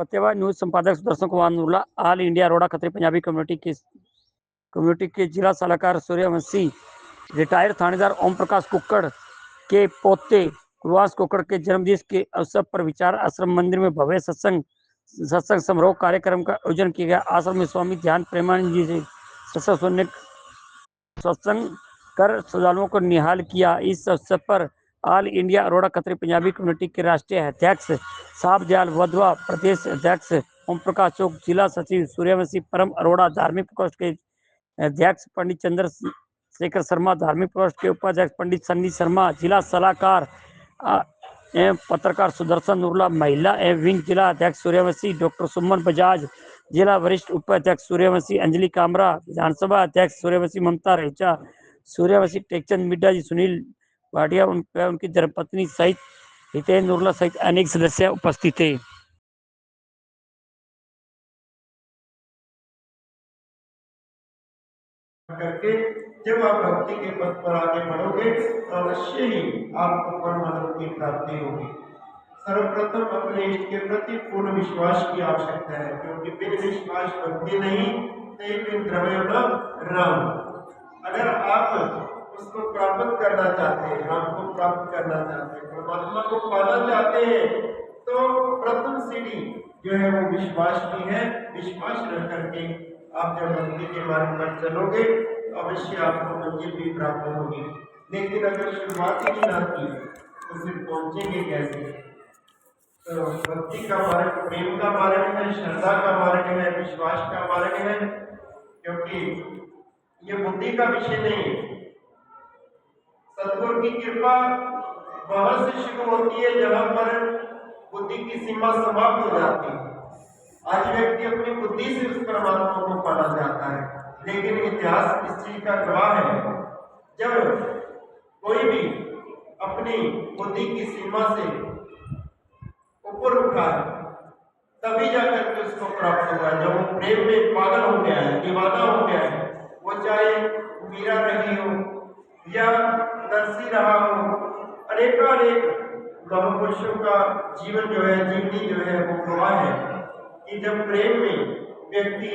Fatehabad news संपादक Sudarshan Kumar Noorla, all India Arora Khatri Punjabi community के जिला सलाहकार सूर्यवंशी, रिटायर्ड थानेदार ओम प्रकाश कुक्कड़ के पोते कुलवास कुक्कड़ के जन्मदिन के अवसर पर विचार आश्रम मंदिर में भव्य सत्संग समारोह कार्यक्रम का आयोजन किया गया। आश्रम में स्वामी ध्यान प्रेमानंद जी से सत्संग कर श्रद्धालुओं को निहाल किया। इस अवसर पर all India Arora Khatri Punjabi community के राष्ट्रीय अध्यक्ष साहब दयाल वधवा, प्रदेश अध्यक्ष ओम प्रकाश चौक, जिला सचिव सूर्यवंशी, परम अरोड़ा धार्मिक प्रकोष्ठ के अध्यक्ष पंडित चंद्रशेखर शर्मा, धार्मिक प्रकोष्ठ के उपाध्यक्ष पंडित सन्नी शर्मा, जिला सलाहकार एवं पत्रकार सुदर्शन नूरला, महिला एवं विंग जिला अध्यक्ष सूर्यवंशी डॉक्टर सुमन बजाज, जिला वरिष्ठ उपाध्यक्ष सूर्यवंशी अंजलि कामरा, विधानसभा अध्यक्ष सूर्यवंशी ममता रेचा, सूर्यवंशी टेकचंद मिड्डा जी, सुनील भाटिया, उनकी धर्मपत्नी सहित हितेन नूरला सहित अनेक सदस्य उपस्थित थे। करके जब आप भक्ति के पथ पर आगे बढ़ोगे तो अवश्य ही आपको परमानंद की प्राप्ति होगी। सर्वप्रथम अपने इष्ट के प्रति पूर्ण विश्वास की आवश्यकता है, क्योंकि बिन विश्वास भक्ति नहीं, बिन द्रव्य राम। अगर आप उसको प्राप्त करना चाहते हैं, राम को प्राप्त करना चाहते हैं, परमात्मा को पाना चाहते हैं, तो प्रथम सीढ़ी जो है वो विश्वास की है। विश्वास रख करके आप जब भक्ति के मार्ग पर चलोगे तो अवश्य आपको मंजिल भी प्राप्त होगी। लेकिन अगर शुरुआत ही ना की तो फिर पहुंचेंगे कैसे? तो भक्ति का मार्ग प्रेम का मार्ग है, श्रद्धा का मार्ग है, विश्वास का मार्ग है, क्योंकि ये बुद्धि का विषय नहीं। सतगुरु की कृपा वहां से शुरू होती है जहां पर बुद्धि की सीमा समाप्त हो जाती है। आज व्यक्ति अपनी बुद्धि से उस परमात्मा को पाना चाहता है, लेकिन इतिहास इस चीज का गवाह है। जब कोई भी अपनी बुद्धि की सीमा से ऊपर उठा है तभी जाकर के उसको प्राप्त हुआ। जब वो प्रेम में पागल हो गया है, दीवाना हो गया है, वो चाहे मीरा रही हो या नरसी रहा हो, अनेक महापुरुषों का जीवन जो है, जीवनी जो है वो गवाह है कि जब प्रेम में व्यक्ति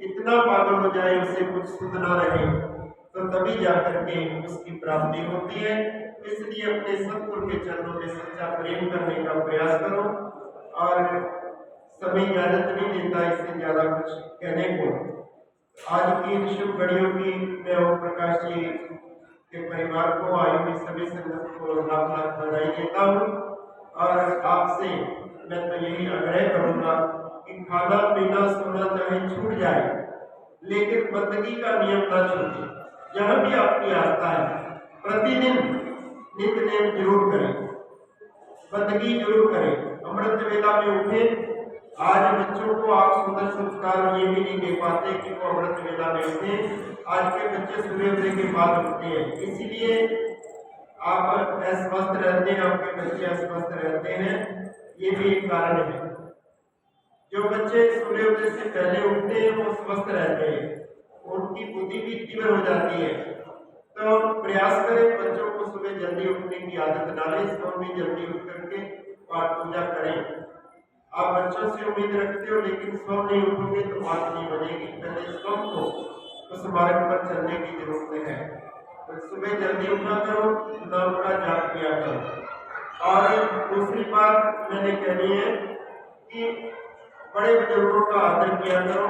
इतना पागल हो जाए, उसे कुछ सुध ना रहे, तो तभी जाकर के उसकी प्राप्ति होती है। इसलिए अपने सतगुरु के चरणों में सच्चा प्रेम करने का प्रयास करो। और समय इजाजत नहीं देता इससे ज्यादा कुछ कहने को। आज की इन शुभ घड़ियों की मैं ओम प्रकाश जी के परिवार को, आई हुई सभी संगत को लाख बधाई देता हूँ। और आपसे मैं तो यही आग्रह करूंगा कि खाना पीना सोना चाहे छूट जाए, लेकिन बंदगी का नियम ना छूटे। जहाँ भी आपकी आस्था है, प्रतिदिन नित्य नेम जरूर करें, बंदगी जरूर करें, अमृत वेला में उठे। आज बच्चों को आप सुंदर संस्कार ये भी नहीं दे पाते कि वो अमृत वेला में उठे। आज के बच्चे सूर्योदय के बाद उठते हैं, इसीलिए आप अस्वस्थ रहते हैं, आपके बच्चे अस्वस्थ रहते हैं। ये भी एक कारण है। जो बच्चे सूर्योदय से पहले उठते हैं वो स्वस्थ रहते हैं, उनकी बुद्धि भी तीव्र हो जाती है। तो प्रयास करें बच्चों को सुबह जल्दी उठने की आदत डालें, सुबह भी जल्दी उठ करके पाठ पूजा करें। आप बच्चों से उम्मीद रखते हो लेकिन स्वयं नहीं उठोगे तो बात नहीं बनेगी। पहले स्वयं को उस मार्ग पर चलने की जरूरत है। तो सुबह जल्दी उठा करो, नाम का जाप किया करो। और दूसरी बात मैंने कहनी है कि बड़े बुजुर्गों का आदर किया करो,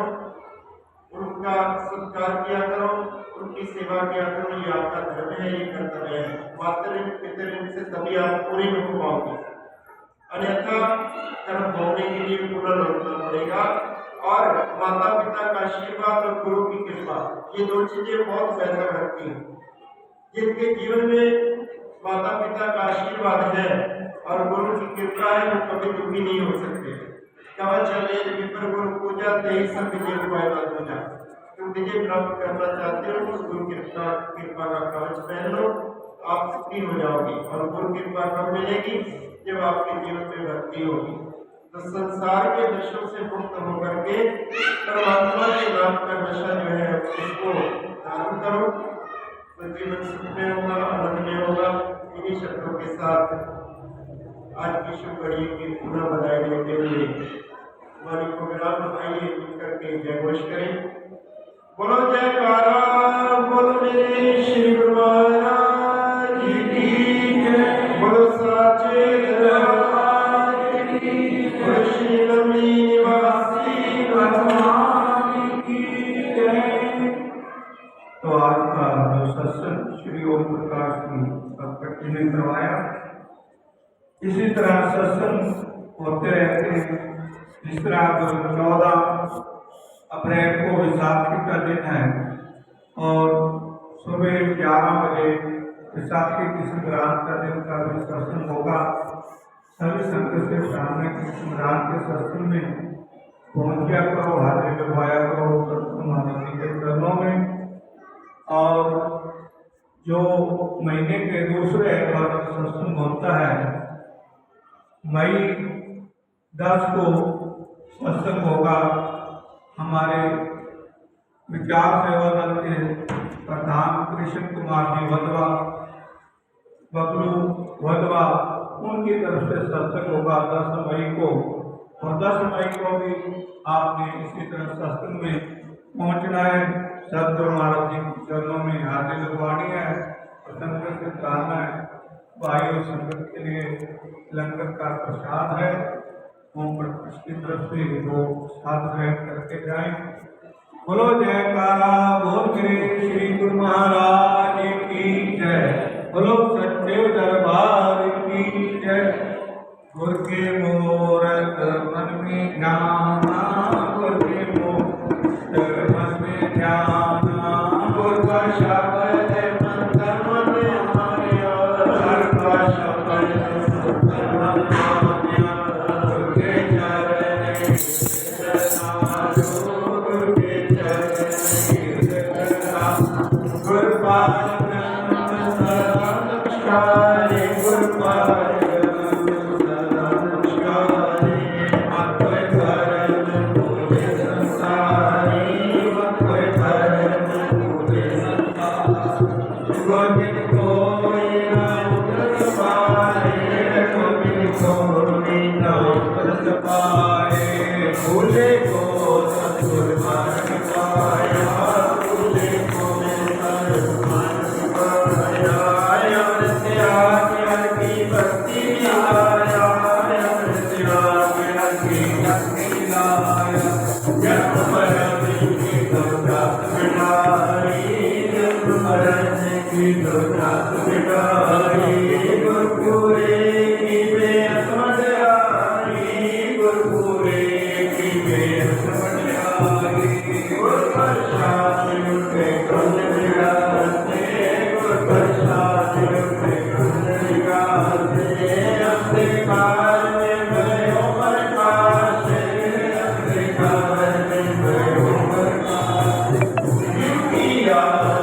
उनका सत्कार किया करो, उनकी सेवा किया करो। ये आपका धर्म है, ये कर्तव्य है। मातृ पितृ से तभी आप पूरी हो पाओगे, अन्यथा कर्म भोगने के लिए पूरा लौटना पड़ेगा। और माता पिता का आशीर्वाद और गुरु की कृपा, ये दो चीजें बहुत बेहतर रखती हैं। जिनके जीवन में माता पिता का आशीर्वाद है और गुरु की कृपा है, वो कभी दुखी नहीं हो सकते। कवच चले विपर गुरु पूजा, तेई सब विजय उपाय ना पूजा। तुम विजय प्राप्त करना चाहते हो तो गुरु कृपा का कवच पहन लो, आप सुखी हो जाओगे। और गुरु कृपा कब मिलेगी? जब आपके जीवन में भक्ति होगी। तो संसार के नशों से मुक्त होकर के परमात्मा के नाम का नशा जो है उसको धारण करो, तो जीवन सुख में होगा, आनंद में होगा। इन्हीं शब्दों के साथ आज की शुभ घड़ी की पुनः बधाई देते हुए करके जय घोष करें। बोलो जयकारा, बोलो मेरे श्री गुरु महाराज की जय, बोलो साचे दरबार की, बोलो श्री लम्बी निवासी भगवान की जय। तो आज का जो सत्संग श्री ओम प्रकाश की भक्ति ने करवाया, इसी तरह सत्संग होते रहते हैं। इस तरह 14 अप्रैल को विसाखी का दिन है और सुबह 11 बजे विसाखी की संक्रांत का दिन का भी सत्संग होगा। सभी संत से सामने की संक्रांत के सत्संग में पहुंचा करो, हाजिरी लगवाया करो महाराज के चरणों में। और जो महीने के दूसरे पर सत्संग होता है, मई 10 को सत्संग होगा। हमारे विचार सेवा दल के प्रधान कृष्ण कुमार जी वधवा, बबलू वधवा, उनकी तरफ से सत्संग होगा 10 मई को। और 10 मई को भी आपने इसी तरह सत्संग में पहुंचना है। सदगुरु महाराज जी के चरणों में हाजिरी लगवानी है और संगत से कहना है। भाई और संगत के लिए लंगर का प्रसाद है, ओम प्रकाश की तरफ से वो साथ ग्रहण करके जाएं। बोलो जयकारा, बोल मेरे श्री गुरु महाराज की जय, बोलो सच्चे दरबार की जय। गुर के मूरत मन में ध्याना, गुर के मूरत मन में ध्याना, गुर का शब्द मंत्र मन हमारे और हर का शब्द मंत्र मन हमारे और गुर के चरण गुर के चरण गुर पाद नमस्कार, गुर पाद Yeah.